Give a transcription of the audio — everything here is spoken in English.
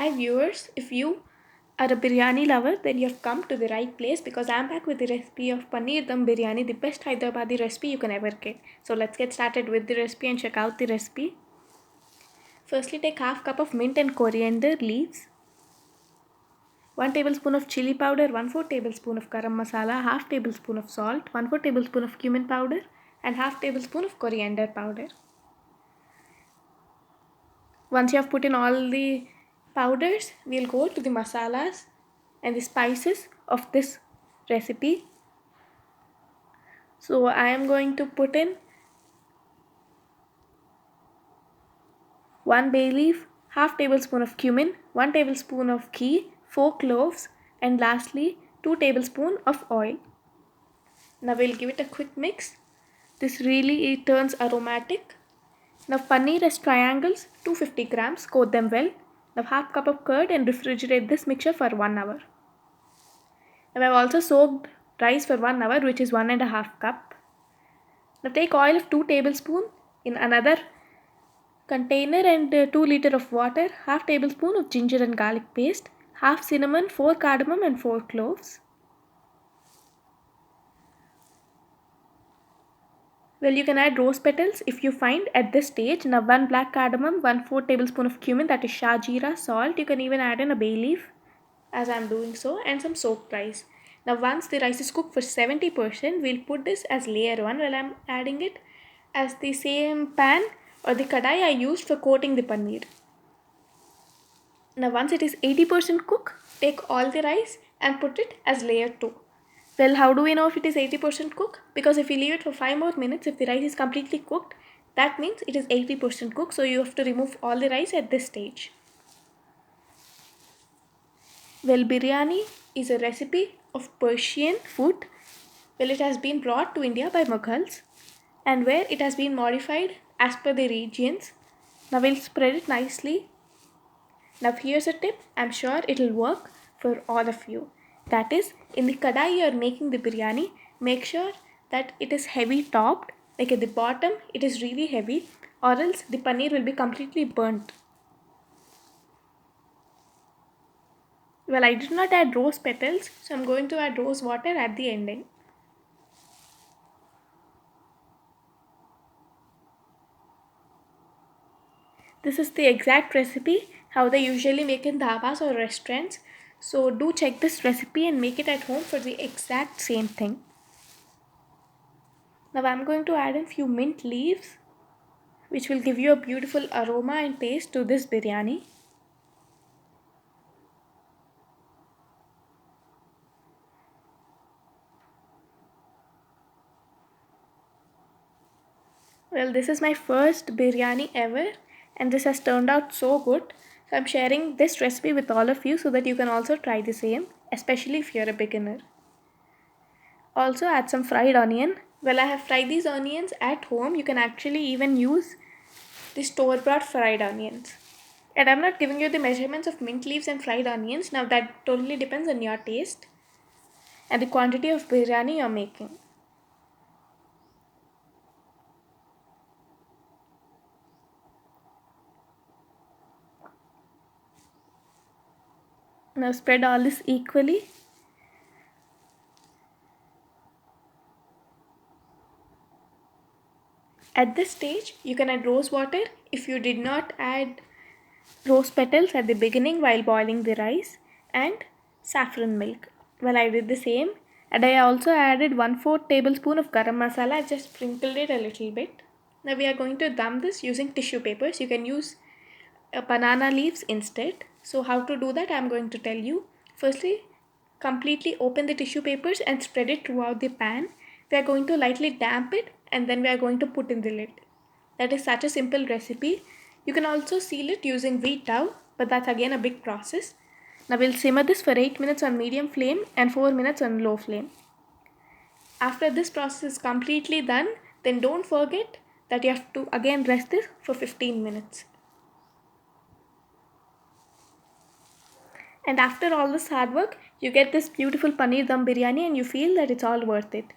Hi viewers, if you are a biryani lover, then you have come to the right place because I'm back with the recipe of Paneer Dum Biryani, the best Hyderabadi recipe you can ever get. So let's get started with the recipe and check out the recipe. Firstly, take half cup of mint and coriander leaves, 1 tablespoon of chili powder, 1/4 tablespoon of garam masala, half tablespoon of salt, 1/4 tablespoon of cumin powder, and half tablespoon of coriander powder. Once you have put in all the powders, we'll go to the masalas and the spices of this recipe. So I am going to put in 1 bay leaf, half tablespoon of cumin, 1 tablespoon of ghee, 4 cloves, and lastly 2 tablespoons of oil. Now we'll give it a quick mix. This really turns aromatic. Now paneer as triangles, 250 grams, coat them well. Now half cup of curd and refrigerate this mixture for 1 hour. Now I've also soaked rice for 1 hour, which is 1.5 cup. Now take oil of 2 tablespoons in another container and 2 liter of water, half tablespoon of ginger and garlic paste, half cinnamon, 4 cardamom and 4 cloves. Well, you can add rose petals if you find at this stage. Now 1 black cardamom, 1/4 tablespoon of cumin, that is shah jeera, salt. You can even add in a bay leaf as I am doing so, and some soaked rice. Now once the rice is cooked for 70%, we'll put this as layer 1 while I am adding it as the same pan or the kadai I used for coating the paneer. Now once it is 80% cooked, take all the rice and put it as layer 2. Well, how do we know if it is 80% cooked? Because if you leave it for 5 more minutes, if the rice is completely cooked, that means it is 80% cooked. So you have to remove all the rice at this stage. Well, biryani is a recipe of Persian food. Well, it has been brought to India by Mughals and where it has been modified as per the regions. Now we'll spread it nicely. Now here's a tip, I'm sure it will work for all of you. That is, in the kadai you are making the biryani, make sure that it is heavy topped, like at the bottom it is really heavy, or else the paneer will be completely burnt. Well, I did not add rose petals, so I'm going to add rose water at the ending. This is the exact recipe how they usually make in dhabas or restaurants. So do check this recipe and make it at home for the exact same thing. Now I'm going to add in few mint leaves, which will give you a beautiful aroma and taste to this biryani. Well, this is my first biryani ever and this has turned out so good. So I'm sharing this recipe with all of you so that you can also try the same, especially if you're a beginner. Also add some fried onion. Well, I have fried these onions at home. You can actually even use the store-bought fried onions. And I'm not giving you the measurements of mint leaves and fried onions. Now that totally depends on your taste and the quantity of biryani you're making. Now spread all this equally. At this stage, you can add rose water if you did not add rose petals at the beginning while boiling the rice, and saffron milk. Well, I did the same, and I also added 1/4 tablespoon of garam masala. I just sprinkled it a little bit. Now we are going to dum this using tissue papers. You can use banana leaves instead. So how to do that, I am going to tell you. Firstly, completely open the tissue papers and spread it throughout the pan. We are going to lightly damp it and then we are going to put in the lid. That is such a simple recipe. You can also seal it using wheat dough, but that's again a big process. Now we'll simmer this for 8 minutes on medium flame and 4 minutes on low flame. After this process is completely done, then don't forget that you have to again rest this for 15 minutes. And after all this hard work, you get this beautiful Paneer Dum Biryani and you feel that it's all worth it.